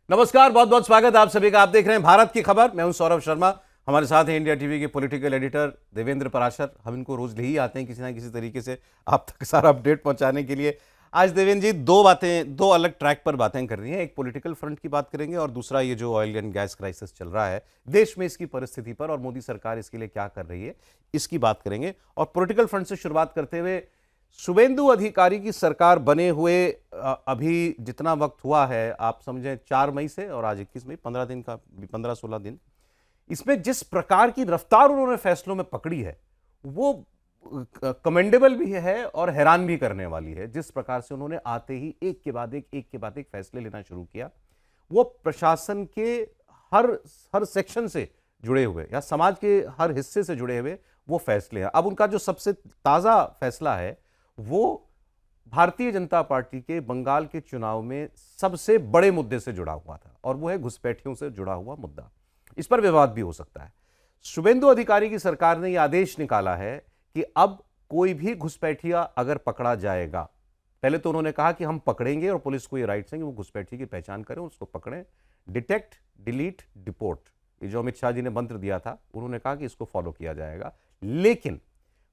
नमस्कार, बहुत बहुत स्वागत आप सभी का। आप देख रहे हैं भारत की खबर। मैं हूं सौरभ शर्मा। हमारे साथ हैं इंडिया टीवी के पॉलिटिकल एडिटर देवेंद्र पराशर। हम इनको रोज ले ही आते हैं किसी ना किसी तरीके से आप तक सारा अपडेट पहुंचाने के लिए। आज देवेंद्र जी दो अलग ट्रैक पर बातें कर रही हैं। एक पॉलिटिकल फ्रंट की बात करेंगे और दूसरा ये जो ऑयल एंड गैस क्राइसिस चल रहा है देश में, इसकी परिस्थिति पर और मोदी सरकार इसके लिए क्या कर रही है, इसकी बात करेंगे। और पॉलिटिकल फ्रंट से शुरुआत करते हुए, शुभेंदु अधिकारी की सरकार बने हुए अभी जितना वक्त हुआ है, आप समझें 4 मई से और आज 21 मई, 15 दिन का, 15-16 दिन, इसमें जिस प्रकार की रफ्तार उन्होंने फैसलों में पकड़ी है वो कमेंडेबल भी है और हैरान भी करने वाली है। जिस प्रकार से उन्होंने आते ही एक के बाद एक फैसले लेना शुरू किया, वो प्रशासन के हर हर सेक्शन से जुड़े हुए या समाज के हर हिस्से से जुड़े हुए वो फैसले हैं। अब उनका जो सबसे ताजा फैसला है वो भारतीय जनता पार्टी के बंगाल के चुनाव में सबसे बड़े मुद्दे से जुड़ा हुआ था और वो है घुसपैठियों से जुड़ा हुआ मुद्दा। इस पर विवाद भी हो सकता है। शुभेंदु अधिकारी की सरकार ने यह आदेश निकाला है कि अब कोई भी घुसपैठिया अगर पकड़ा जाएगा, पहले तो उन्होंने कहा कि हम पकड़ेंगे और पुलिस को ये राइट्स हैं कि वो घुसपैठी की पहचान करें, उसको पकड़ें, डिटेक्ट, डिलीट, डिपोर्ट, ये जो अमित शाह जी ने मंत्र दिया था, उन्होंने कहा कि इसको फॉलो किया जाएगा। लेकिन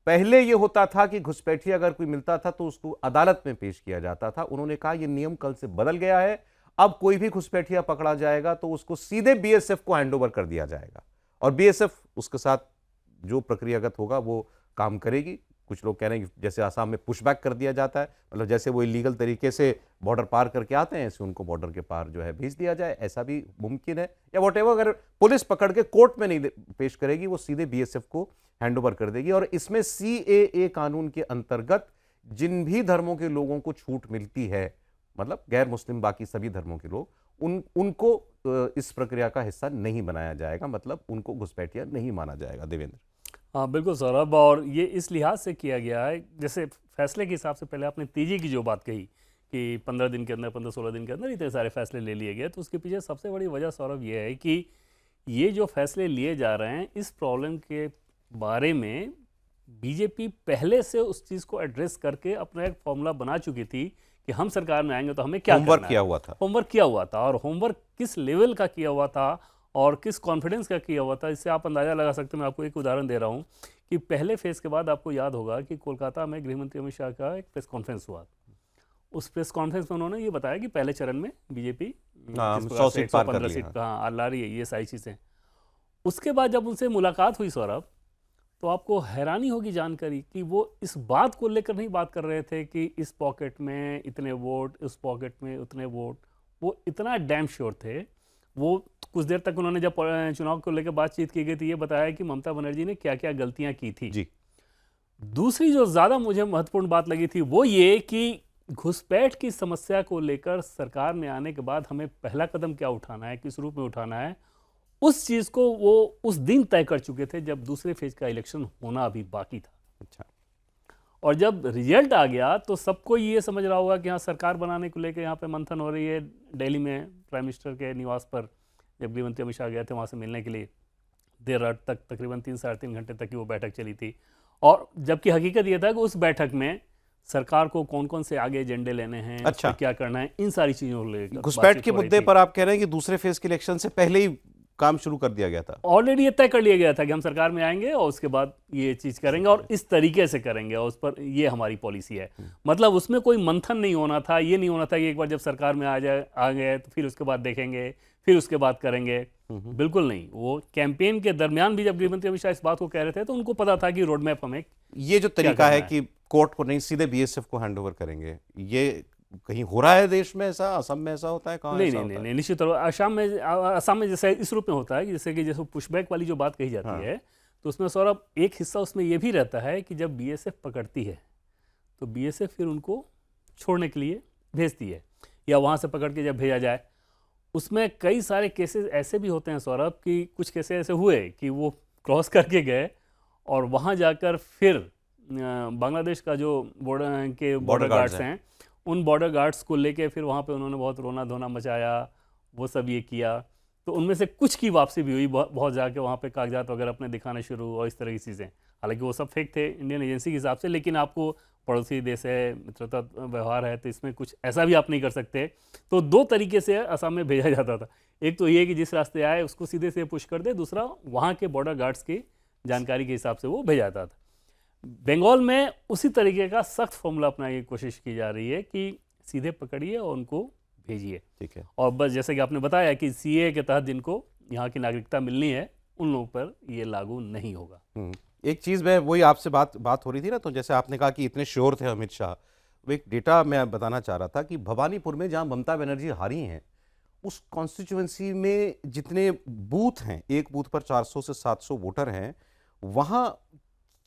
पहले यह होता था कि घुसपैठी अगर कोई मिलता था तो उसको अदालत में पेश किया जाता था। उन्होंने कहा यह नियम कल से बदल गया है। अब कोई भी घुसपैठिया पकड़ा जाएगा तो उसको सीधे बीएसएफ को हैंडओवर कर दिया जाएगा और बीएसएफ उसके साथ जो प्रक्रियागत होगा वो काम करेगी। कुछ लोग कह रहे हैं कि जैसे आसाम में पुशबैक कर दिया जाता है, मतलब जैसे वो इलीगल तरीके से बॉर्डर पार करके आते हैं ऐसे उनको बॉर्डर के पार जो है भेज दिया जाए, ऐसा भी मुमकिन है। या वॉटेवर, अगर पुलिस पकड़ के कोर्ट में नहीं पेश करेगी, वो सीधे बीएसएफ को हैंडओवर कर देगी। और इसमें सीएए कानून के अंतर्गत जिन भी धर्मों के लोगों को छूट मिलती है, मतलब गैर मुस्लिम बाकी सभी धर्मों के लोग, उनको इस प्रक्रिया का हिस्सा नहीं बनाया जाएगा, मतलब उनको घुसपैठिया नहीं माना जाएगा। देवेंद्र। हाँ बिल्कुल सौरभ, और ये इस लिहाज से किया गया है, जैसे फैसले के हिसाब से पहले आपने तेजी की जो बात कही कि 15 दिन के अंदर, 15-16 दिन के अंदर इतने सारे फैसले ले लिए गए, तो उसके पीछे सबसे बड़ी वजह सौरभ ये है कि ये जो फैसले लिए जा रहे हैं, इस प्रॉब्लम के बारे में बीजेपी पहले से उस चीज़ को एड्रेस करके अपना एक फॉर्मूला बना चुकी थी कि हम सरकार में आएंगे तो हमें क्या होमवर्क करना किया है। हुआ था। होमवर्क किया हुआ था, और होमवर्क किस लेवल का किया हुआ था और किस कॉन्फिडेंस का किया हुआ था, इससे आप अंदाज़ा लगा सकते हैं। मैं आपको एक उदाहरण दे रहा हूँ कि पहले फेज़ के बाद आपको याद होगा कि कोलकाता में गृहमंत्री अमित शाह का एक प्रेस कॉन्फ्रेंस हुआ। उस प्रेस कॉन्फ्रेंस में उन्होंने ये बताया कि पहले चरण में बीजेपी 100 सीट पार कर 115 लिया। सीट ला रही है, ये सारी चीज़ें। उसके बाद जब उनसे मुलाकात हुई सौरभ, तो आपको हैरानी होगी जानकारी कि वो इस बात को लेकर नहीं बात कर रहे थे कि इस पॉकेट में इतने वोट, उस पॉकेट में उतने वोट। वो इतना डैम श्योर थे। वो कुछ देर तक उन्होंने, जब चुनाव को लेकर बातचीत की गई थी, ये बताया कि ममता बनर्जी ने क्या क्या गलतियां की थी जी। दूसरी जो ज़्यादा मुझे महत्वपूर्ण बात लगी थी वो ये कि घुसपैठ की समस्या को लेकर सरकार में आने के बाद हमें पहला कदम क्या उठाना है, किस रूप में उठाना है, उस चीज़ को वो उस दिन तय कर चुके थे जब दूसरे फेज का इलेक्शन होना अभी बाकी था। अच्छा। और जब रिजल्ट आ गया तो सबको ये समझ रहा होगा कि हाँ, सरकार बनाने को लेकर यहाँ पे मंथन हो रही है। दिल्ली में प्राइम मिनिस्टर के निवास पर जब गृहमंत्री अमित शाह गए थे वहाँ से मिलने के लिए, देर रात तक, तकरीबन 3-3.5 घंटे तक की वो बैठक चली थी। और जबकि हकीकत ये था कि उस बैठक में सरकार को कौन कौन से आगे एजेंडे लेने हैं, अच्छा, क्या करना है, इन सारी चीज़ों को लेकर घुसपैठ के मुद्दे पर आप कह रहे हैं कि दूसरे फेज के इलेक्शन से पहले ही काम शुरू कर दिया गया था। ऑलरेडी ये तय कर लिया गया था कि हम सरकार में आएंगे और उसके बाद ये चीज़ करेंगे और इस तरीके से करेंगे और उस पर ये हमारी पॉलिसी है। मतलब उसमें कोई मंथन नहीं होना था, ये नहीं होना था कि एक बार जब सरकार में आ गए तो फिर उसके बाद देखेंगे, फिर उसके बाद करेंगे। बिल्कुल नहीं। वो कैंपेन के दरमियान भी जब गृहमंत्री अमित शाह इस बात को कह रहे थे तो उनको पता था कि रोड मैप हमें, ये जो तरीका है कि कोर्ट को नहीं, सीधे बीएसएफ को हैंडओवर करेंगे, ये कहीं हो रहा है देश में? ऐसा असम में ऐसा होता है? कहाँ नहीं ऐसा नहीं होता नहीं, है? नहीं निश्चित तौर पर असम में जैसे इस रूप में होता है कि जैसे पुशबैक वाली जो बात कही जाती हाँ। है, तो उसमें सौरभ एक हिस्सा उसमें ये भी रहता है कि जब बीएसएफ पकड़ती है तो बीएसएफ फिर उनको छोड़ने के लिए भेजती है, या वहाँ से पकड़ के जब भेजा जाए। उसमें कई सारे केसेस ऐसे भी होते हैं सौरभ कि कुछ केसेस ऐसे हुए कि वो क्रॉस करके गए और वहाँ जाकर फिर बांग्लादेश का जो बॉर्डर गार्ड्स हैं, उन बॉर्डर गार्ड्स को लेके फिर वहाँ पे उन्होंने बहुत रोना धोना मचाया, वो सब ये किया। तो उनमें से कुछ की वापसी भी हुई, बहुत जाके वहाँ पे कागजात वगैरह अपने दिखाना शुरू और इस तरह की चीज़ें। हालांकि वो सब फेक थे इंडियन एजेंसी के हिसाब से, लेकिन आपको पड़ोसी देश है, मित्रता व्यवहार है, तो इसमें कुछ ऐसा भी आप नहीं कर सकते। तो दो तरीके से असम में भेजा जाता था। एक तो ये कि जिस रास्ते आए उसको सीधे से पुश कर दे, दूसरा वहाँ के बॉर्डर गार्ड्स की जानकारी के हिसाब से वो भेजा जाता था। बंगाल में उसी तरीके का सख्त फॉर्मूला अपनाने की कोशिश की जा रही है कि सीधे पकड़िए और उनको भेजिए। ठीक है। और बस जैसे कि आपने बताया कि सीए के तहत जिनको यहाँ की नागरिकता मिलनी है उन लोगों पर ये लागू नहीं होगा। एक चीज़ मैं वही आपसे बात हो रही थी ना, तो जैसे आपने कहा कि इतने श्योर थे अमित शाह, वो एक डेटा मैं बताना चाह रहा था कि भवानीपुर में जहाँ ममता बनर्जी हारी हैं, उस कॉन्स्टिट्यूएंसी में जितने बूथ हैं, एक बूथ पर 400 से 700 वोटर हैं, वहाँ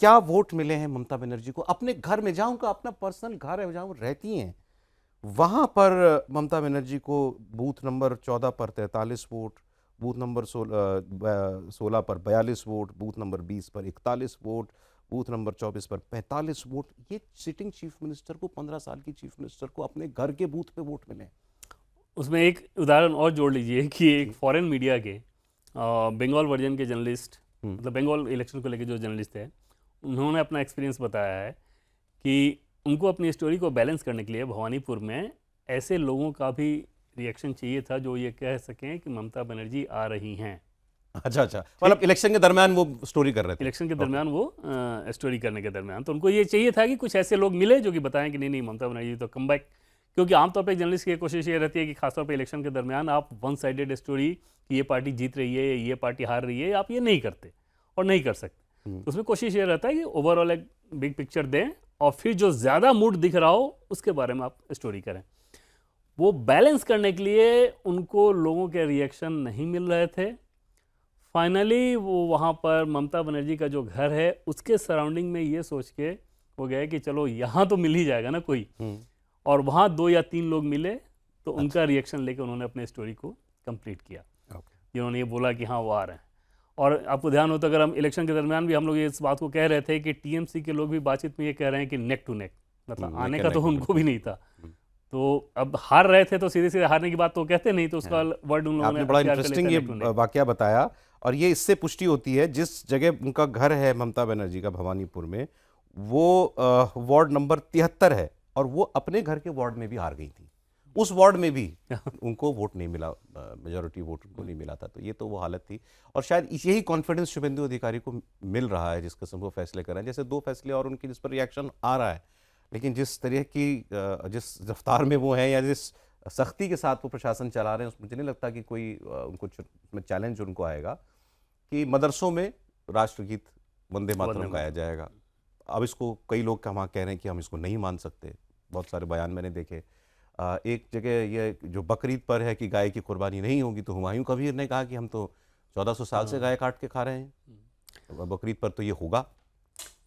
क्या वोट मिले हैं ममता बनर्जी को? अपने घर में, जहाँ उनका अपना पर्सनल घर है, जहाँ वो रहती हैं, वहाँ पर ममता बनर्जी को बूथ नंबर 14 पर 43 वोट, बूथ नंबर 16 पर 42 वोट, बूथ नंबर 20 पर 41 वोट, बूथ नंबर 24 पर 45 वोट। ये सिटिंग चीफ मिनिस्टर को, 15 साल की चीफ मिनिस्टर को अपने घर के बूथ पे वोट मिले। उसमें एक उदाहरण और जोड़ लीजिए कि एक फॉरेन मीडिया के बंगाल वर्जन के जर्नलिस्ट, मतलब बंगाल इलेक्शन को लेकर जो जर्नलिस्ट है, उन्होंने अपना एक्सपीरियंस बताया है कि उनको अपनी स्टोरी को बैलेंस करने के लिए भवानीपुर में ऐसे लोगों का भी रिएक्शन चाहिए था जो ये कह सकें कि ममता बनर्जी आ रही हैं। अच्छा, मतलब इलेक्शन के दरमियान वो स्टोरी कर रहे थे। इलेक्शन के दरमियान वो स्टोरी करने के दरमियान, तो उनको ये चाहिए था कि कुछ ऐसे लोग मिले जो कि बताएं कि नहीं ममता बनर्जी तो कम बैक। क्योंकि आमतौर पे जर्नलिस्ट की कोशिश ये रहती है कि खासतौर पे इलेक्शन के दरमियान आप वन साइडेड स्टोरी कि ये पार्टी जीत रही है, ये पार्टी हार रही है, आप ये नहीं करते और नहीं कर सकते। तो उसमें कोशिश ये रहता है कि ओवरऑल एक बिग पिक्चर दें और फिर जो ज़्यादा मूड दिख रहा हो उसके बारे में आप स्टोरी करें। वो बैलेंस करने के लिए उनको लोगों के रिएक्शन नहीं मिल रहे थे। फाइनली वो वहाँ पर ममता बनर्जी का जो घर है उसके सराउंडिंग में ये सोच के वो गए कि चलो यहाँ तो मिल ही जाएगा ना कोई, और वहाँ 2 या 3 लोग मिले तो उनका रिएक्शन लेके उन्होंने अपने स्टोरी को कंप्लीट किया। जिन्होंने ये बोला कि हाँ वो आ रहे हैं। और आपको ध्यान हो तो अगर हम इलेक्शन के दरमियान भी हम लोग इस बात को कह रहे थे कि टीएमसी के लोग भी बातचीत में ये कह रहे हैं कि नेक टू नेक, मतलब आने का तो उनको भी नहीं था। तो अब हार रहे थे तो सीधे सीधे हारने की बात तो कहते नहीं, तो उसका वर्ड उन लोगों ने बड़ा इंटरेस्टिंग ये वाकया बताया। और ये इससे पुष्टि होती है जिस जगह उनका घर है ममता बनर्जी का भवानीपुर में, वो वार्ड नंबर 73 है और वो अपने घर के वार्ड में भी हार गई थी। उस वार्ड में भी उनको वोट नहीं मिला, मेजॉरिटी वोट उनको नहीं मिला था। तो ये तो वो हालत थी और शायद यही कॉन्फिडेंस शुभेंदु अधिकारी को मिल रहा है जिस किस्म को फैसले कर रहे हैं। जैसे 2 फैसले और उनके जिस पर रिएक्शन आ रहा है, लेकिन जिस तरह की जिस रफ्तार में वो हैं या जिस सख्ती के साथ वो प्रशासन चला रहे हैं, मुझे नहीं लगता कि कोई उनको उसमें चैलेंज उनको आएगा कि मदरसों में राष्ट्रगीत वंदे मातरम गाया जाएगा। अब इसको कई लोग वहाँ कह रहे हैं कि हम इसको नहीं मान सकते, बहुत सारे बयान मैंने देखे। एक जगह ये जो बकरीद पर है कि गाय की कुर्बानी नहीं होगी, तो हुमायूं कबीर ने कहा कि हम तो 1400 साल से गाय काट के खा रहे हैं, तो बकरीद पर तो ये होगा।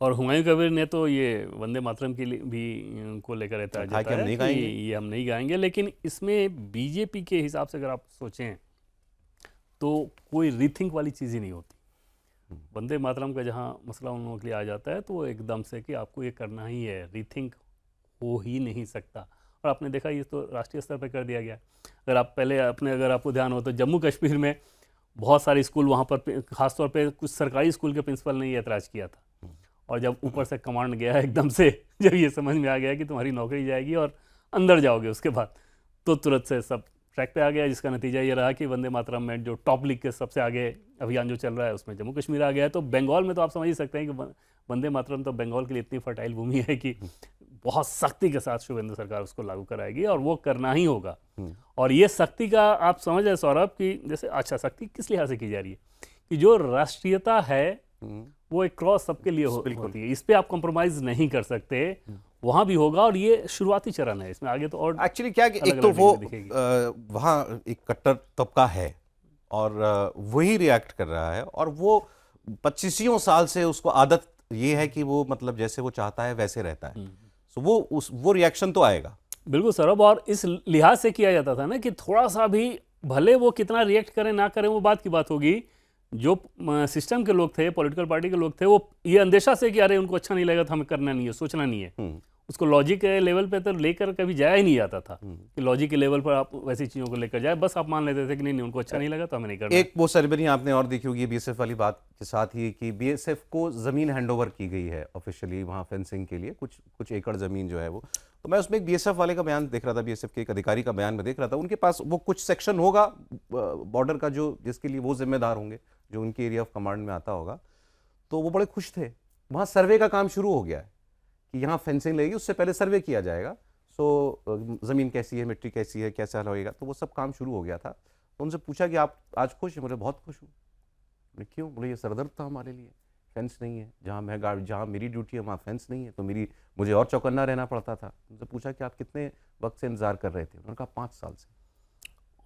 और हुमायूं कबीर ने तो ये वंदे मातरम के लिए भी को लेकर ऐतराज जताया कि ये हम नहीं गाएंगे। लेकिन इसमें बीजेपी के हिसाब से अगर आप सोचें तो कोई रीथिंक वाली चीज़ ही नहीं होती। वंदे मातरम का जहाँ मसला उन लोगों के लिए आ जाता है तो वो एकदम से कि आपको ये करना ही है, रीथिंक हो ही नहीं सकता। और आपने देखा ये तो राष्ट्रीय स्तर पर कर दिया गया। अगर आप पहले अगर आपको ध्यान हो तो जम्मू कश्मीर में बहुत सारे स्कूल वहाँ पर खासतौर पे कुछ सरकारी स्कूल के प्रिंसिपल ने ये ऐतराज़ किया था, और जब ऊपर से कमांड गया एकदम से, जब ये समझ में आ गया कि तुम्हारी नौकरी जाएगी और अंदर जाओगे उसके बाद, तो तुरंत से सब ट्रैक पे आ गया, जिसका नतीजा ये रहा कि वंदे मातरम में जो टॉप लीग के सबसे आगे अभियान जो चल रहा है उसमें जम्मू कश्मीर आ गया है। तो बंगाल में तो आप समझ ही सकते हैं कि वंदे मातरम तो बंगाल के लिए इतनी फर्टाइल भूमि है कि बहुत सख्ती के साथ शुभेंदु सरकार उसको लागू कराएगी और वो करना ही होगा। और ये सख्ती का आप समझ रहे सौरभ कि जैसे अच्छा सख्ती किस लिहाज से की जा रही है कि जो राष्ट्रीयता है वो एक क्रॉस सबके लिए होती है, इस पे आप कॉम्प्रोमाइज नहीं कर सकते, वहां भी होगा। और ये शुरुआती चरण है, इसमें आगे तो और एक्चुअली क्या कि एक तो वो वहाँ एक कट्टर तबका है और वही रिएक्ट कर रहा है, और वो 25 साल से उसको आदत ये है कि वो मतलब जैसे वो चाहता है वैसे रहता है। तो वो रिएक्शन तो आएगा बिल्कुल सौरभ। और इस लिहाज से किया जाता था ना कि थोड़ा सा भी भले वो कितना रिएक्ट करें ना करें वो बात की बात होगी, जो सिस्टम के लोग थे, पॉलिटिकल पार्टी के लोग थे, वो ये अंदेशा से कि अरे उनको अच्छा नहीं लगेगा तो हमें करना नहीं है, सोचना नहीं है, उसको लॉजिक के लेवल पे तो लेकर कभी जाया ही नहीं जाता था कि लॉजिक के लेवल पर आप वैसी चीज़ों को लेकर जाए, बस आप मान लेते थे कि नहीं उनको अच्छा नहीं लगा तो हमें नहीं करना। एक वो सेरेमनी आपने और देखी होगी बीएसएफ वाली बात के साथ ही कि बीएसएफ को ज़मीन हैंडओवर की गई है ऑफिशियली वहाँ फेंसिंग के लिए, कुछ एकड़ ज़मीन जो है वो। तो मैं उसमें एक बीएसएफ वाले का बयान देख रहा था, बीएसएफ के एक अधिकारी का बयान में देख रहा था। उनके पास वो कुछ सेक्शन होगा बॉर्डर का जो जिसके लिए वो जिम्मेदार होंगे, जो उनके एरिया ऑफ कमांड में आता होगा। तो वो बड़े खुश थे। वहाँ सर्वे का काम शुरू हो गया है कि यहाँ फेंसिंग लगेगी, उससे पहले सर्वे किया जाएगा। सो ज़मीन कैसी है, मिट्टी कैसी है, कैसा होएगा, तो वो सब काम शुरू हो गया था। तो उनसे पूछा कि आप आज खुश हैं? बोले बहुत खुश हूँ। बोले क्यों? बोले ये सरदर्द था हमारे लिए, फेंस नहीं है, जहाँ मेरी ड्यूटी है वहाँ फेंस नहीं है, तो मुझे और चौकन्ना रहना पड़ता था। उनसे पूछा कि आप कितने वक्त से इंतजार कर रहे थे? उन्होंने कहा 5 साल से।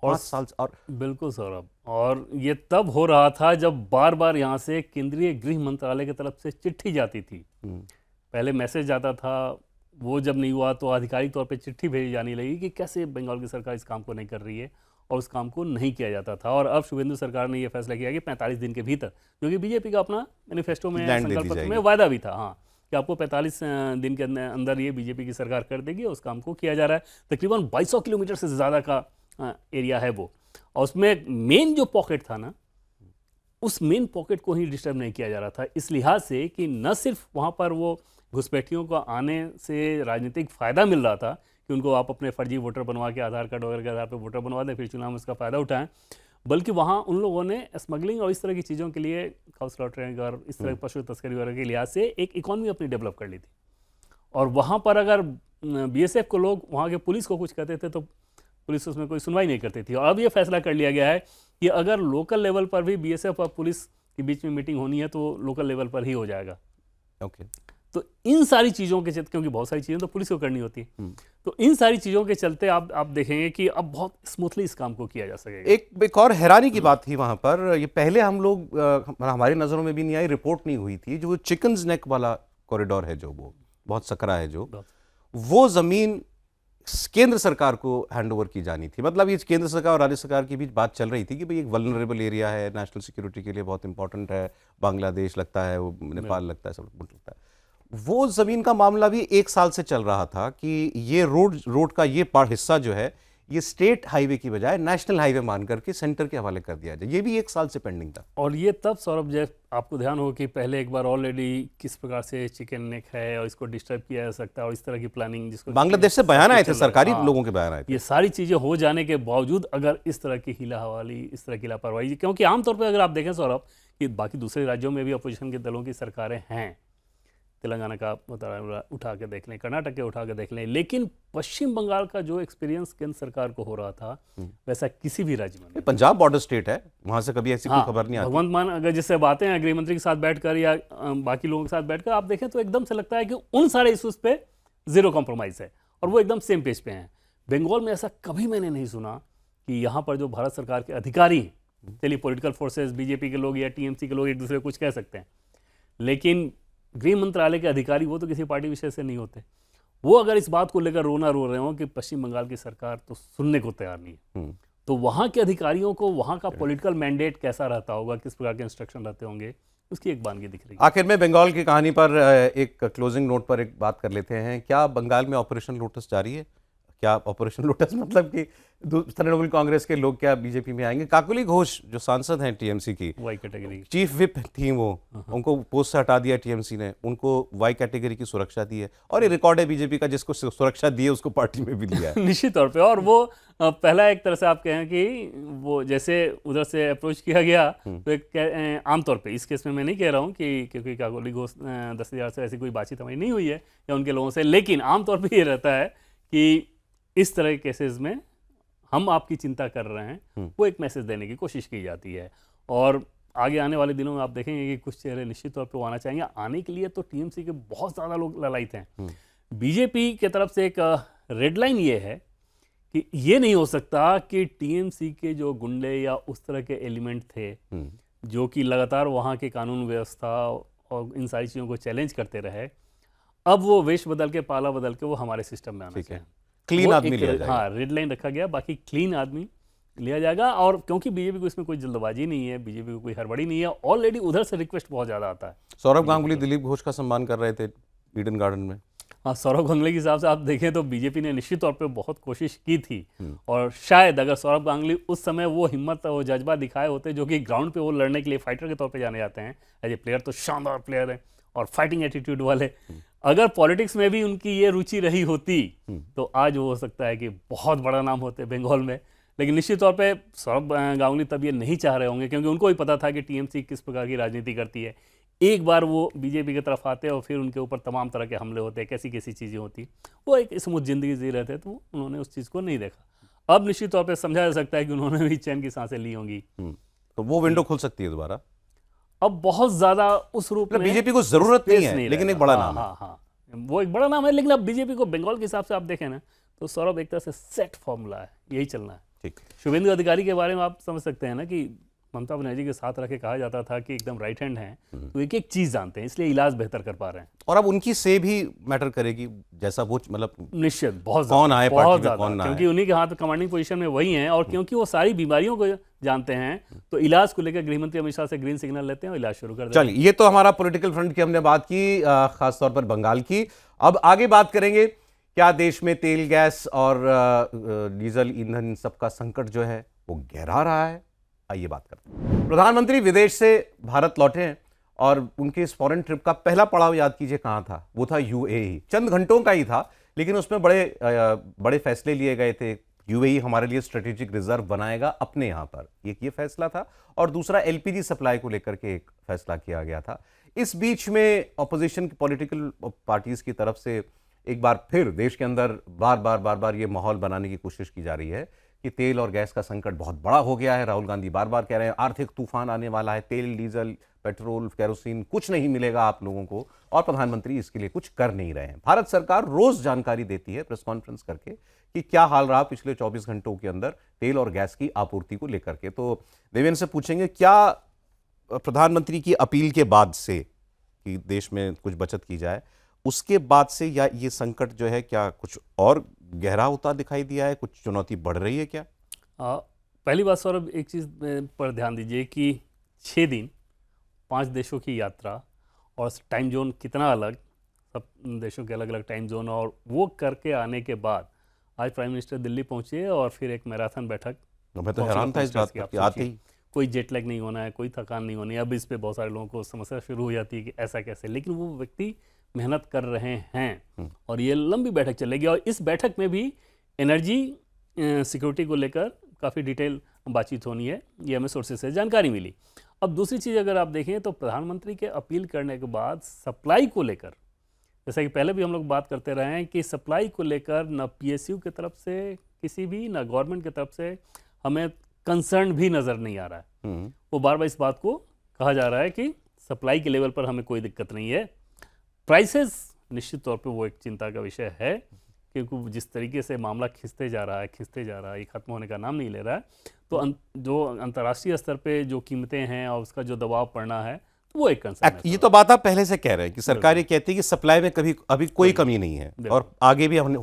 और 5 साल से। और बिल्कुल सौरभ, और ये तब हो रहा था जब बार बार यहाँ से केंद्रीय गृह मंत्रालय की तरफ से चिट्ठी जाती थी। पहले मैसेज जाता था, वो जब नहीं हुआ तो आधिकारिक तौर पे चिट्ठी भेजी जाने लगी कि कैसे बंगाल की सरकार इस काम को नहीं कर रही है, और उस काम को नहीं किया जाता था। और अब शुभेंदु सरकार ने ये फैसला किया कि 45 दिन के भीतर, जो कि बीजेपी का अपना मैनिफेस्टो में, संकल्प पत्र में वायदा भी था, हाँ, कि आपको 45 दिन के अंदर ये बीजेपी की सरकार कर देगी, और उस काम को किया जा रहा है। तकरीबन 2200 किलोमीटर से ज़्यादा का एरिया है वो, और उसमें मेन जो पॉकेट था ना, उस मेन पॉकेट को ही डिस्टर्ब नहीं किया जा रहा था, इस लिहाज से कि न सिर्फ वहाँ पर वो घुसपैठियों को आने से राजनीतिक फ़ायदा मिल रहा था कि उनको आप अपने फर्जी वोटर बनवा के आधार कार्ड वगैरह के आधार पर वोटर बनवा दें, फिर चुनाव में उसका फ़ायदा उठाएं, बल्कि वहाँ उन लोगों ने स्मगलिंग और इस तरह की चीज़ों के लिए, हाउस लॉटरिंग और इस तरह पशु तस्करी वगैरह के लिहाज से एक इकॉनमी अपनी डेवलप कर ली थी। और वहाँ पर अगर बीएसएफ को लोग वहाँ के पुलिस को कुछ कहते थे तो पुलिस उसमें कोई सुनवाई नहीं करती थी। और अब ये फैसला कर लिया गया है कि अगर लोकल लेवल पर भी बीएसएफ और पुलिस के बीच में मीटिंग होनी है तो लोकल लेवल पर ही हो जाएगा। ओके। तो इन सारी चीज़ों के चलते, क्योंकि बहुत सारी चीज़ें तो पुलिस को करनी होती है, तो इन सारी चीज़ों के चलते आप देखेंगे कि अब बहुत स्मूथली इस काम को किया जा सकेगा। एक और हैरानी की बात थी वहाँ पर, ये पहले हम लोग हमारी नज़रों में भी नहीं आई, रिपोर्ट नहीं हुई थी, जो चिकन्स नेक वाला कॉरिडोर है, जो वो बहुत सकरा है, जो वो ज़मीन केंद्र सरकार को हैंडओवर की जानी थी। मतलब ये केंद्र सरकार और राज्य सरकार की बीच बात चल रही थी कि भाई एक वल्नरेबल एरिया है, नेशनल सिक्योरिटी के लिए बहुत इंपॉर्टेंट है, बांग्लादेश लगता है, वो नेपाल लगता है, सब लगता है। वो ज़मीन का मामला भी 1 साल से चल रहा था कि ये रोड का ये हिस्सा जो है, ये स्टेट हाईवे की बजाय नेशनल हाईवे मान करके सेंटर के हवाले कर दिया जाए। ये भी 1 साल से पेंडिंग था। और ये तब सौरभ, जब आपको ध्यान हो कि पहले एक बार ऑलरेडी किस प्रकार से चिकन नेक है और इसको डिस्टर्ब किया जा सकता है, और इस तरह की प्लानिंग, जिसको बांग्लादेश से बयान आए थे, सरकारी लोगों के बयान आए थे। ये सारी चीज़ें हो जाने के बावजूद अगर इस तरह की हिला हवाली, इस तरह की लापरवाही, क्योंकि आमतौर पर अगर आप देखें सौरभ कि बाकी दूसरे राज्यों में भी अपोजिशन के दलों की सरकारें हैं, तेलंगाना का उठा के देख लें, कर्नाटक के उठा के देख लें, लेकिन पश्चिम बंगाल का जो एक्सपीरियंस केंद्र सरकार को हो रहा था वैसा किसी भी राज्य में। पंजाब बॉर्डर स्टेट है, वहां से कभी ऐसी कोई खबर नहीं आती। भगवंत मान अगर जिससे बातें हैं गृह मंत्री के साथ बैठकर या बाकी लोगों के साथ बैठकर आप देखें तो एकदम से लगता है कि उन सारे इश्यूज पे जीरो कॉम्प्रोमाइज़ है और वो एकदम सेम पेज पे हैं। बंगाल में ऐसा कभी मैंने नहीं सुना कि यहाँ पर जो भारत सरकार के अधिकारी, चलिए पॉलिटिकल फोर्सेस, बीजेपी के लोग या टीएमसी के लोग एक दूसरे को कुछ कह सकते हैं, लेकिन गृह मंत्रालय के अधिकारी वो तो किसी पार्टी विशेष से नहीं होते। वो अगर इस बात को लेकर रोना रो रहे हो कि पश्चिम बंगाल की सरकार तो सुनने को तैयार नहीं है, तो वहाँ के अधिकारियों को वहाँ का पॉलिटिकल मैंडेट कैसा रहता होगा, किस प्रकार के इंस्ट्रक्शन रहते होंगे, उसकी एक बानगी दिख रही है। आखिर में बंगाल की कहानी पर एक क्लोजिंग नोट पर एक बात कर लेते हैं। क्या बंगाल में ऑपरेशन लोटस जारी है? क्या ऑपरेशन लोटस मतलब कि तृणमूल कांग्रेस के लोग क्या बीजेपी में आएंगे? काकोली घोष जो सांसद हैं टीएमसी की, वाई कैटेगरी चीफ विप थी, वो उनको पोस्ट से हटा दिया टीएमसी ने, उनको वाई कैटेगरी की सुरक्षा दी है। और ये रिकॉर्ड है बीजेपी का, जिसको सुरक्षा दी है उसको पार्टी में भी लिया है। निश्चित तौर पे। और वो पहला एक तरह से आप कहें कि वो जैसे उधर से अप्रोच किया गया, तो एक आमतौर पे इस केस में मैं नहीं कह रहा हूँ कि क्योंकि काकोली घोष 10,000 से ऐसी कोई बातचीत हमारी नहीं हुई है या उनके लोगों से, लेकिन आमतौर पर ये रहता है कि इस तरह के केसेस में हम आपकी चिंता कर रहे हैं, वो एक मैसेज देने की कोशिश की जाती है। और आगे आने वाले दिनों में आप देखेंगे कि कुछ चेहरे निश्चित तौर पे वो आना चाहेंगे। आने के लिए तो टीएमसी के बहुत ज़्यादा लोग ललायित हैं। बीजेपी के तरफ से एक रेड लाइन ये है कि ये नहीं हो सकता कि टीएमसी के जो गुंडे या उस तरह के एलिमेंट थे जो कि लगातार वहाँ के कानून व्यवस्था और इन सारी चीज़ों को चैलेंज करते रहे, अब वो वेश बदल के, पाला बदल के वो हमारे सिस्टम में आना चाहिए। क्लीन आदमी लिया जाएगा। हाँ, रेड लाइन रखा गया, बाकी क्लीन आदमी लिया जाएगा। और क्योंकि बीजेपी को इसमें कोई जल्दबाजी नहीं है, बीजेपी को कोई हड़बड़ी नहीं है, ऑलरेडी उधर से रिक्वेस्ट बहुत ज़्यादा आता है। सौरभ गांगुली दिलीप घोष का सम्मान कर रहे थे ईडन गार्डन में। हाँ, सौरभ गांगुली के हिसाब से आप देखें तो बीजेपी ने निश्चित तौर पे बहुत कोशिश की थी, और शायद अगर सौरभ गांगुली उस समय वो हिम्मत और जज्बा दिखाए होते, जो कि ग्राउंड पे वो लड़ने के लिए फाइटर के तौर पे जाने जाते हैं, एज ए प्लेयर तो शानदार प्लेयर है और फाइटिंग एटीट्यूड वाले, अगर पॉलिटिक्स में भी उनकी ये रुचि रही होती तो आज वो हो सकता है कि बहुत बड़ा नाम होते बंगाल में। लेकिन निश्चित तौर पे सौरभ गांगुली तब ये नहीं चाह रहे होंगे, क्योंकि उनको भी पता था कि टीएमसी किस प्रकार की राजनीति करती है। एक बार वो बीजेपी की तरफ आते और फिर उनके ऊपर तमाम तरह के हमले होते, कैसी कैसी चीज़ें होती, वो एक स्मूथ जिंदगी जी रहे थे, तो उन्होंने उस चीज़ को नहीं देखा। अब निश्चित तौर पे समझा जा सकता है कि उन्होंने भी चैन की सांसें ली होंगी। तो वो विंडो खुल सकती है दोबारा। अब बहुत ज़्यादा उस रूप में बीजेपी को जरूरत नहीं है, लेकिन एक बड़ा नाम है। हाँ, वो एक बड़ा नाम है, लेकिन अब बीजेपी को बंगाल के हिसाब से आप देखें ना, तो सौरभ एक तरह से सेट फॉर्मूला है, यही चलना है। ठीक। शुभेंदु अधिकारी के बारे में आप समझ सकते हैं ना कि ममता बनर्जी के साथ रख के कहा जाता था कि एकदम राइट हैंड हैं, तो एक एक चीज जानते हैं, इसलिए इलाज बेहतर कर पा रहे हैं। और अब उनकी से भी मैटर करेगी, जैसा वो मतलब निश्चित बहुत कौन आए पार्टी में, कौन ना आए, क्योंकि उन्हीं के हाथ कमांडिंग पोजीशन में वही हैं, और क्योंकि वो सारी बीमारियों को जानते हैं, तो इलाज को लेकर गृहमंत्री अमित शाह से ग्रीन सिग्नल लेते हैं और इलाज शुरू कर देते हैं। चलिए, ये तो हमारा पॉलिटिकल फ्रंट की हमने बात की, खासतौर पर बंगाल की। अब आगे बात करेंगे, क्या देश में तेल, गैस और डीजल ईंधन, इन सबका संकट जो है वो गहरा रहा है? आइए बात करते हैं। प्रधानमंत्री विदेश से भारत लौटे हैं और उनके इस फॉरेन ट्रिप का पहला पड़ाव याद कीजिए कहाँ था? वो था यूएई। चंद घंटों का ही था, लेकिन उसमें बड़े फैसले लिए गए थे। यूएई हमारे लिए स्ट्रेटेजिक रिजर्व बनाएगा अपने यहाँ पर, एक ये फैसला था, और दूसरा एलपीजी सप्लाई को लेकर के एक फैसला किया गया था। इस बीच में ऑपोजिशन की पॉलिटिकल पार्टीज की तरफ से एक बार फिर देश के अंदर बार बार ये माहौल बनाने की कोशिश की जा रही है कि तेल और गैस का संकट बहुत बड़ा हो गया है। राहुल गांधी बार बार कह रहे हैं आर्थिक तूफान आने वाला है, तेल, डीजल, पेट्रोल, केरोसिन कुछ नहीं मिलेगा आप लोगों को, और प्रधानमंत्री इसके लिए कुछ कर नहीं रहे हैं। भारत सरकार रोज जानकारी देती है प्रेस कॉन्फ्रेंस करके कि क्या हाल रहा पिछले 24 घंटों के अंदर तेल और गैस की आपूर्ति को लेकर के। तो देवेंद्र से पूछेंगे, क्या प्रधानमंत्री की अपील के बाद से कि देश में कुछ बचत की जाए, उसके बाद से या ये संकट जो है क्या कुछ और गहरा होता दिखाई दिया है, कुछ चुनौती बढ़ रही है क्या? पहली बात सौरभ, एक चीज़ पर ध्यान दीजिए कि 6 दिन 5 देशों की यात्रा और टाइम जोन कितना अलग, सब देशों के अलग अलग टाइम जोन, और वो करके आने के बाद आज प्राइम मिनिस्टर दिल्ली पहुंचे और फिर एक मैराथन बैठक। मैं तो हैरान था इस बात की, आते ही कोई जेट लैग नहीं होना है, कोई थकान नहीं होनी है। अब इस पे बहुत सारे लोगों को समस्या शुरू हो जाती है कि ऐसा कैसे, लेकिन वो व्यक्ति मेहनत कर रहे हैं और ये लंबी बैठक चलेगी, और इस बैठक में भी एनर्जी सिक्योरिटी को लेकर काफ़ी डिटेल बातचीत होनी है, ये हमें सोर्सेज से जानकारी मिली। अब दूसरी चीज़ अगर आप देखें तो प्रधानमंत्री के अपील करने के बाद सप्लाई को लेकर, जैसा कि पहले भी हम लोग बात करते रहे हैं कि सप्लाई को लेकर न पीएसयू की तरफ से किसी भी, न गवर्नमेंट की तरफ से हमें कंसर्न भी नज़र नहीं आ रहा है। वो बार बार इस बात को कहा जा रहा है कि सप्लाई के लेवल पर हमें कोई दिक्कत नहीं है। प्राइसेस निश्चित तौर पे वो एक चिंता का विषय है, क्योंकि जिस तरीके से मामला खिंचते जा रहा है, ये खत्म होने का नाम नहीं ले रहा है, तो जो अंतर्राष्ट्रीय स्तर पे जो कीमतें हैं और उसका जो दबाव पड़ना है, तो वो एक कंसर्न है। ये तो बात आप पहले से कह रहे हैं कि सरकार ये कहती है कि सप्लाई में अभी कोई कमी नहीं है और आगे भी नहीं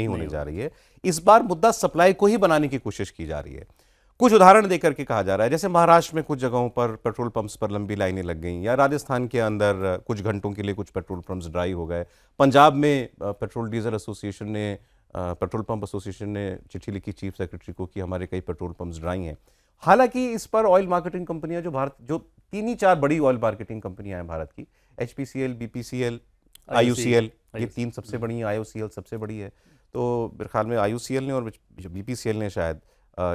होने जा रही है। इस बार मुद्दा सप्लाई को ही बनाने की कोशिश की जा रही है। कुछ उदाहरण देकर के कहा जा रहा है, जैसे महाराष्ट्र में कुछ जगहों पर पेट्रोल पंप्स पर लंबी लाइनें लग गई, या राजस्थान के अंदर कुछ घंटों के लिए कुछ पेट्रोल पंप्स ड्राई हो गए। पंजाब में पेट्रोल डीजल एसोसिएशन ने, पेट्रोल पंप एसोसिएशन ने चिट्ठी लिखी चीफ सेक्रेटरी को कि हमारे कई पेट्रोल पंप्स ड्राई हैं। हालांकि इस पर ऑयल मार्केटिंग कंपनियां जो 3-4 बड़ी ऑयल मार्केटिंग कंपनियां हैं भारत की, HPCL, BPCL, IOCL, ये 3 सबसे बड़ी हैं, IOCL सबसे बड़ी है। तो मेरे ख्याल में IOCL ने और BPCL ने शायद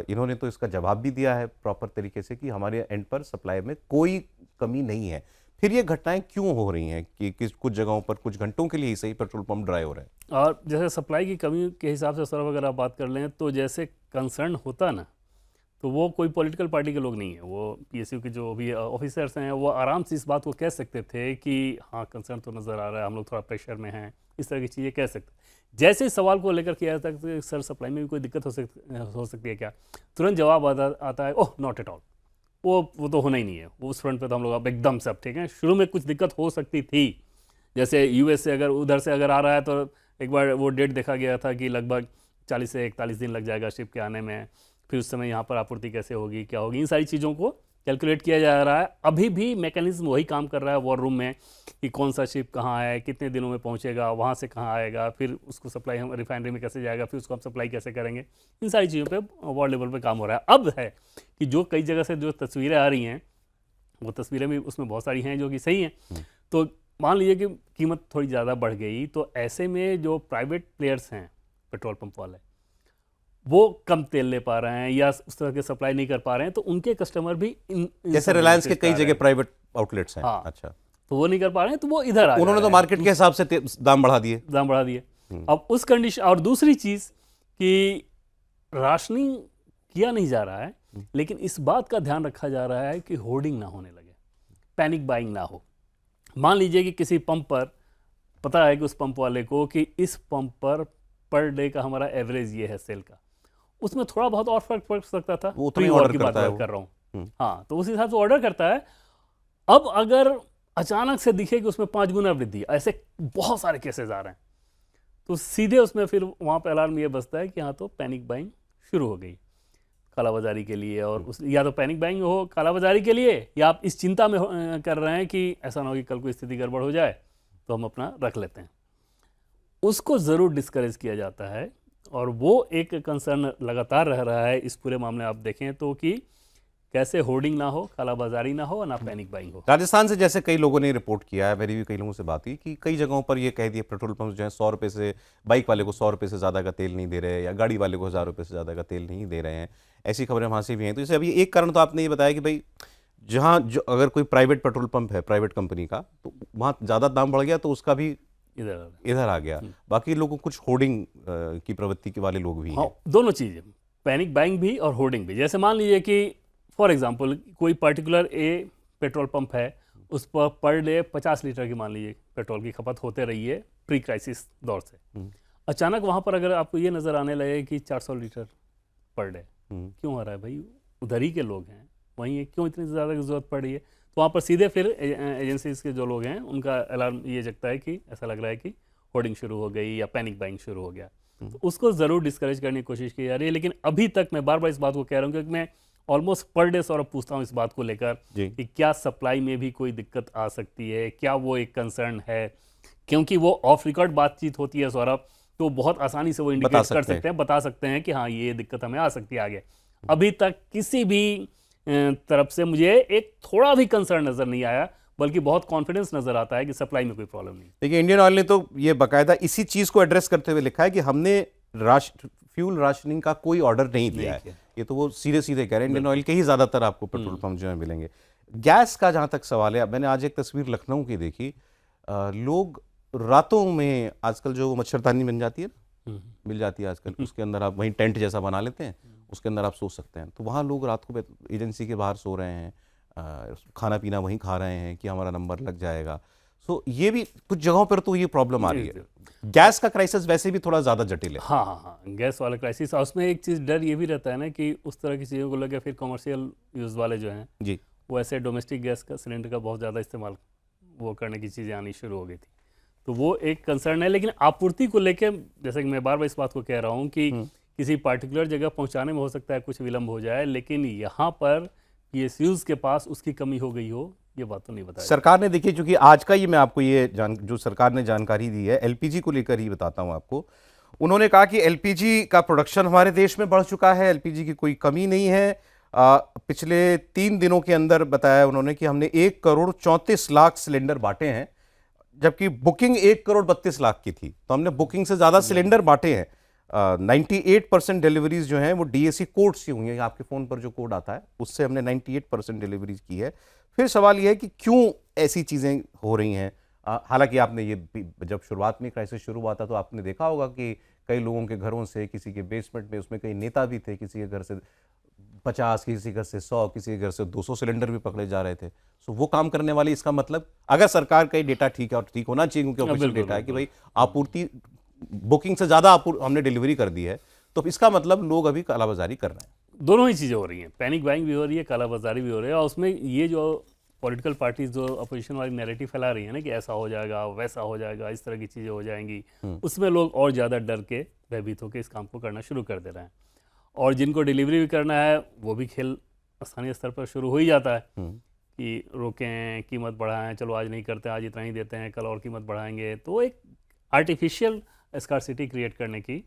इन्होंने तो इसका जवाब भी दिया है प्रॉपर तरीके से कि हमारे एंड पर सप्लाई में कोई कमी नहीं है। फिर ये घटनाएं क्यों हो रही हैं कि कुछ जगहों पर कुछ घंटों के लिए ही सही पेट्रोल पंप ड्राई हो रहे हैं? और जैसे सप्लाई की कमी के हिसाब से सर अगर आप बात कर लें तो जैसे कंसर्न होता ना, तो वो कोई पॉलिटिकल पार्टी के लोग नहीं है, वो PSU के जो भी ऑफिसर्स हैं वो आराम से इस बात को कह सकते थे कि हाँ कंसर्न तो नज़र आ रहा है, हम लोग थोड़ा प्रेशर में हैं, इस तरह की चीज़ें कह सकते। जैसे इस सवाल को लेकर किया जाता है कि सर सप्लाई में भी कोई दिक्कत हो सकती है क्या, तुरंत जवाब आता है ओह नॉट एट ऑल, वो तो होना ही नहीं है, वो उस फ्रंट पे तो हम लोग अब एकदम से अब ठीक है। शुरू में कुछ दिक्कत हो सकती थी, जैसे US से अगर उधर से अगर आ रहा है तो एक बार वो डेट देखा गया था कि लगभग 40 से 41 दिन लग जाएगा शिप के आने में, फिर उस समय यहाँ पर आपूर्ति कैसे होगी, क्या होगी, इन सारी चीज़ों को कैलकुलेट किया जा रहा है। अभी भी मैकेनिज्म वही काम कर रहा है वॉर रूम में कि कौन सा शिप कहाँ है, कितने दिनों में पहुंचेगा, वहाँ से कहाँ आएगा, फिर उसको सप्लाई हम रिफाइनरी में कैसे जाएगा, फिर उसको हम सप्लाई कैसे करेंगे। इन सारी चीज़ों पे वॉर लेवल पे काम हो रहा है। अब है कि जो कई जगह से जो तस्वीरें आ रही हैं, वो तस्वीरें भी उसमें बहुत सारी हैं जो कि सही हैं। तो मान लीजिए कि कीमत थोड़ी ज़्यादा बढ़ गई, तो ऐसे में जो प्राइवेट प्लेयर्स हैं पेट्रोल पंप वाले, वो कम तेल ले पा रहे हैं या उस तरह के सप्लाई नहीं कर पा रहे हैं, तो उनके कस्टमर भी इन जैसे रिलायंस के कई जगह प्राइवेट आउटलेट्स हैं। हाँ। अच्छा, तो वो नहीं कर पा रहे हैं, तो वो इधर आ उन्होंने तो मार्केट के हिसाब से दाम बढ़ा दिए। अब उस कंडीशन। और दूसरी चीज़ कि राशनिंग किया नहीं जा रहा है, लेकिन इस बात का ध्यान रखा जा रहा है कि होर्डिंग ना होने लगे, पैनिक बाइंग ना हो। मान लीजिए कि किसी पंप पर पता है कि उस पंप वाले को कि इस पंप पर डे का हमारा एवरेज ये है सेल का, उसमें थोड़ा बहुत और फर्क पड़ सकता था, वो प्री वॉर की बात कर रहा हूँ। हाँ, तो उस हिसाब से ऑर्डर करता है। अब अगर अचानक से दिखे कि उसमें 5 गुना वृद्धि, ऐसे बहुत सारे केसेस आ रहे हैं, तो सीधे उसमें फिर वहाँ पे अलार्म ये बजता है कि हाँ, तो पैनिक बाइंग शुरू हो गई कालाबाजारी के लिए। और उस या तो पैनिक बाइंग हो कालाबाजारी के लिए, या आप इस चिंता में कर रहे हैं कि ऐसा ना हो कि कल को स्थिति गड़बड़ हो जाए तो हम अपना रख लेते हैं। उसको ज़रूर डिस्करेज किया जाता है, और वो एक कंसर्न लगातार रह रहा है इस पूरे मामले। आप देखें तो कि कैसे होर्डिंग ना हो, कालाबाजारी ना हो, ना पैनिक बाइंग हो। राजस्थान से जैसे कई लोगों ने रिपोर्ट किया है, मेरी भी कई लोगों से बात हुई कि कई जगहों पर ये कह दिए पेट्रोल पंप जो है 100 रुपये से, बाइक वाले को 100 रुपये से ज़्यादा का तेल नहीं दे रहे, या गाड़ी वाले को 1000 रुपये से ज़्यादा का तेल नहीं दे रहे हैं। ऐसी खबरें वहाँ से भी हैं। तो इसे अभी एक कारण तो आपने ये बताया कि भाई जहाँ जो अगर कोई प्राइवेट पेट्रोल पंप है प्राइवेट कंपनी का, तो वहाँ ज़्यादा दाम बढ़ गया तो उसका भी इधर आ गया। बाकी लोगों कुछ होर्डिंग की प्रवृत्ति के वाले लोग भी हैं। दोनों चीज़ें, पैनिक बाइंग भी और होर्डिंग भी। जैसे मान लीजिए कि फॉर एग्जांपल कोई पर्टिकुलर पेट्रोल पंप है, उस पर डे 50 लीटर की मान लीजिए पेट्रोल की खपत होते रही है प्री क्राइसिस दौर से। अचानक वहाँ पर अगर आपको ये नज़र आने लगे कि 400 लीटर पर डे क्यों आ रहा है, भाई उधर ही के लोग हैं, वहीं क्यों इतनी ज़्यादा की ज़रूरत पड़ रही है, तो वहाँ पर सीधे फिर एजेंसीज के जो लोग हैं उनका अलार्म ये जगता है कि ऐसा लग रहा है कि होर्डिंग शुरू हो गई या पैनिक बाइंग शुरू हो गया। तो उसको ज़रूर डिस्करेज करने की कोशिश की जा रही है। लेकिन अभी तक मैं बार बार इस बात को कह रहा हूँ, क्योंकि मैं ऑलमोस्ट पर डे सौरभ पूछता हूँ इस बात को लेकर कि क्या सप्लाई में भी कोई दिक्कत आ सकती है, क्या वो एक कंसर्न है। क्योंकि वो ऑफ रिकॉर्ड बातचीत होती है सौरभ, तो बहुत आसानी से वो इंडिकेट कर सकते हैं, बता सकते हैं कि हाँ ये दिक्कत हमें आ सकती है आगे। अभी तक किसी भी तरफ से मुझे एक थोड़ा भी कंसर्न नज़र नहीं आया, बल्कि बहुत कॉन्फिडेंस नज़र आता है कि सप्लाई में कोई प्रॉब्लम नहीं। देखिए, इंडियन ऑयल ने तो ये बाकायदा इसी चीज़ को एड्रेस करते हुए लिखा है कि हमने फ्यूल राशनिंग का कोई ऑर्डर नहीं दिया है। ये तो वो सीधे सीधे कह रहे हैं। इंडियन ऑयल के ही ज़्यादातर आपको पेट्रोल पंप जो है मिलेंगे। गैस का जहाँ तक सवाल है, मैंने आज एक तस्वीर लखनऊ की देखी, लोग रातों में आजकल जो मच्छरदानी बन जाती है ना, मिल जाती है आजकल, उसके अंदर आप वहीं टेंट जैसा बना लेते हैं, उसके अंदर आप सो सकते हैं। तो वहाँ लोग रात को एजेंसी के बाहर सो रहे हैं, खाना पीना वहीं खा रहे हैं कि हमारा नंबर लग जाएगा। सो ये भी कुछ जगहों पर तो ये प्रॉब्लम आ रही है। गैस का क्राइसिस वैसे भी थोड़ा ज़्यादा जटिल है। हाँ, गैस वाला क्राइसिस। और उसमें एक चीज़ डर ये भी रहता है ना कि उस तरह की चीज़ों को लेकर फिर कमर्शियल यूज़ वाले जो हैं जी, वो ऐसे डोमेस्टिक गैस का सिलेंडर का बहुत ज़्यादा इस्तेमाल वो करने की चीज़ें आनी शुरू हो गई थी। तो वो एक कंसर्न है। लेकिन आपूर्ति को लेकर जैसे कि मैं बार बार इस बात को कह रहा हूँ कि किसी पार्टिकुलर जगह पहुँचाने में हो सकता है कुछ विलम्ब हो जाए, लेकिन यहाँ पर PSUs के पास उसकी कमी हो गई हो, ये बात तो नहीं बताया। सरकार ने, देखिए, चूंकि आज का ये मैं आपको ये जो सरकार ने जानकारी दी है LPG को लेकर ही बताता हूँ आपको। उन्होंने कहा कि LPG का प्रोडक्शन हमारे देश में बढ़ चुका है, LPG की कोई कमी नहीं है। पिछले 3 दिनों के अंदर बताया उन्होंने कि हमने 1 करोड़ 34 लाख सिलेंडर बांटे हैं, जबकि बुकिंग 1 करोड़ 32 लाख की थी। तो हमने बुकिंग से ज़्यादा सिलेंडर बांटे हैं। 98% डिलीवरीज जो हैं वो DAC कोड से हुई हैं। आपके फ़ोन पर जो कोड आता है उससे हमने 98% डिलीवरीज की है। फिर सवाल ये है कि क्यों ऐसी चीज़ें हो रही हैं। हालांकि आपने ये जब शुरुआत में क्राइसिस शुरू हुआ था तो आपने देखा होगा कि कई लोगों के घरों से, किसी के बेसमेंट में, उसमें कई नेता भी थे, किसी के घर से 50, किसी के घर से 100, किसी के घर से 200 सिलेंडर भी पकड़े जा रहे थे। सो वो काम करने वाले, इसका मतलब अगर सरकार का डेटा ठीक है, और ठीक होना चाहिए क्योंकि ऑफिशियल डेटा है कि भाई आपूर्ति बुकिंग से ज़्यादा हमने डिलीवरी कर दी है, तो इसका मतलब लोग अभी कालाबाजारी कर रहे हैं। दोनों ही चीज़ें हो रही हैं, पैनिक बाइंग भी हो रही है, कालाबाजारी भी हो रही है। और उसमें ये जो पॉलिटिकल पार्टीज जो अपोजिशन वाली नैरेटिव फैला रही है ना कि ऐसा हो जाएगा, वैसा हो जाएगा, इस तरह की चीज़ें हो जाएंगी, उसमें लोग और ज़्यादा डर के, भयभीत होकर इस काम को करना शुरू कर दे रहे हैं। और जिनको डिलीवरी भी करना है वो भी खेल स्थानीय स्तर पर शुरू हो ही जाता है हम्म, कि रोकें, कीमत बढ़ाएं, चलो आज नहीं करते, आज इतना ही देते हैं, कल और कीमत बढ़ाएंगे। तो एक आर्टिफिशियल स्कार्सिटी क्रिएट करने की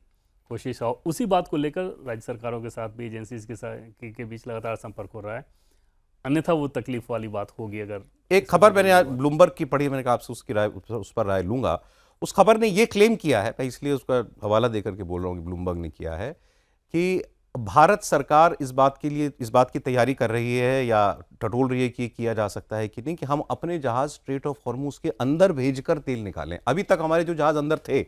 कोशिश और उसी बात को लेकर राज्य सरकारों के साथ भी एजेंसीज के साथ के बीच लगातार संपर्क हो रहा है। अन्यथा वो तकलीफ वाली बात होगी अगर एक खबर मैंने आज ब्लूमबर्ग की पढ़ी, मैंने कहा आपसे उसकी राय, उस पर राय लूंगा। उस खबर ने ये क्लेम किया है, मैं इसलिए उसका हवाला देकर के बोल रहा हूँ कि ब्लूमबर्ग ने किया है, कि भारत सरकार इस बात की तैयारी कर रही है या टटोल रही है कि ये किया जा सकता है कि नहीं, कि हम अपने जहाज स्ट्रेट ऑफ हॉर्मुज के अंदर भेजकर तेल निकालें। अभी तक हमारे जो जहाज अंदर थे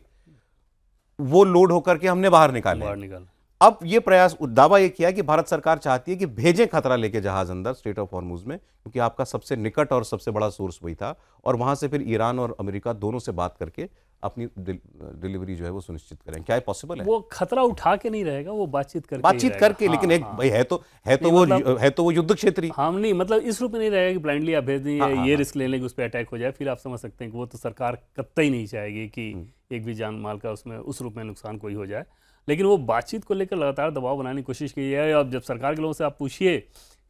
वो लोड होकर के हमने बाहर निकाले। बाहर निकाल। अब ये प्रयास, दावा ये किया कि भारत सरकार चाहती है कि भेजें खतरा लेके जहाज अंदर स्ट्रेट ऑफ हॉर्मुज में, क्योंकि आपका सबसे निकट और सबसे बड़ा सोर्स वही था, और वहां से फिर ईरान और अमेरिका दोनों से बात करके अपनी डिलीवरी जो है वो सुनिश्चित करें। क्या ये पॉसिबल है? वो खतरा उठा के नहीं रहेगा, वो बातचीत करके ही रहेगा। लेकिन हाँ, एक हाँ। भाई है तो वो युद्ध क्षेत्री। हम नहीं, मतलब इस रूप में नहीं रहेगा कि ब्लाइंडली आप भेज दें, ये हाँ। रिस्क ले लें कि उस पर अटैक हो जाए। फिर आप समझ सकते हैं कि वो तो सरकार कतई नहीं चाहेगी कि एक भी जान माल का उसमें उस रूप में नुकसान कोई हो जाए। लेकिन वो बातचीत को लेकर लगातार दबाव बनाने की कोशिश की है। अब जब सरकार के लोगों से आप पूछिए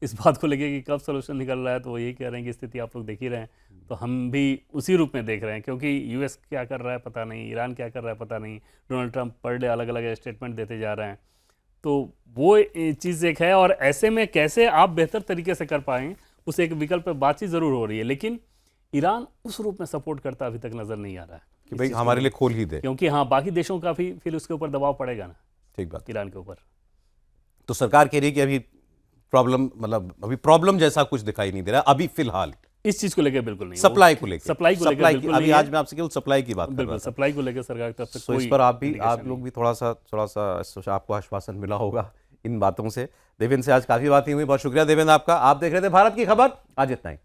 इस बात को लेकर कि कब सोल्यूशन निकल रहा है, तो वो यही कह रहे हैं कि स्थिति आप लोग देख ही रहे हैं। तो हम भी उसी रूप में देख रहे हैं, क्योंकि यूएस क्या कर रहा है पता नहीं, ईरान क्या कर रहा है पता नहीं, डोनाल्ड ट्रंप पर डे अलग अलग स्टेटमेंट देते जा रहे हैं। तो वो चीज़ एक है, और ऐसे में कैसे आप बेहतर तरीके से कर पाएँ उस एक विकल्प पर बातचीत ज़रूर हो रही है। लेकिन ईरान उस रूप में सपोर्ट करता अभी तक नज़र नहीं आ रहा है कि भाई हमारे लिए खोल ही दे, क्योंकि हाँ, बाकी देशों का भी फिर उसके ऊपर दबाव पड़ेगा ना, ठीक बात। ईरान के ऊपर। तो सरकार कह रही है कि अभी प्रॉब्लम जैसा कुछ दिखाई नहीं दे रहा अभी फिलहाल, इस चीज को लेकर बिल्कुल नहीं। सप्लाई को लेकर बिल्कुल अभी नहीं आज है। मैं आपसे केवल सप्लाई की बात कर रहा बिल्कुल था। सप्लाई को लेकर सरकार की तरफ से तो इस कोई पर आप indication लोग नहीं। भी थोड़ा सा आपको आश्वासन मिला होगा इन बातों से। देवेंद्र से आज काफी बातें हुई, बहुत शुक्रिया देवेंद्र आपका। आप देख रहे थे भारत की खबर, आज इतना ही।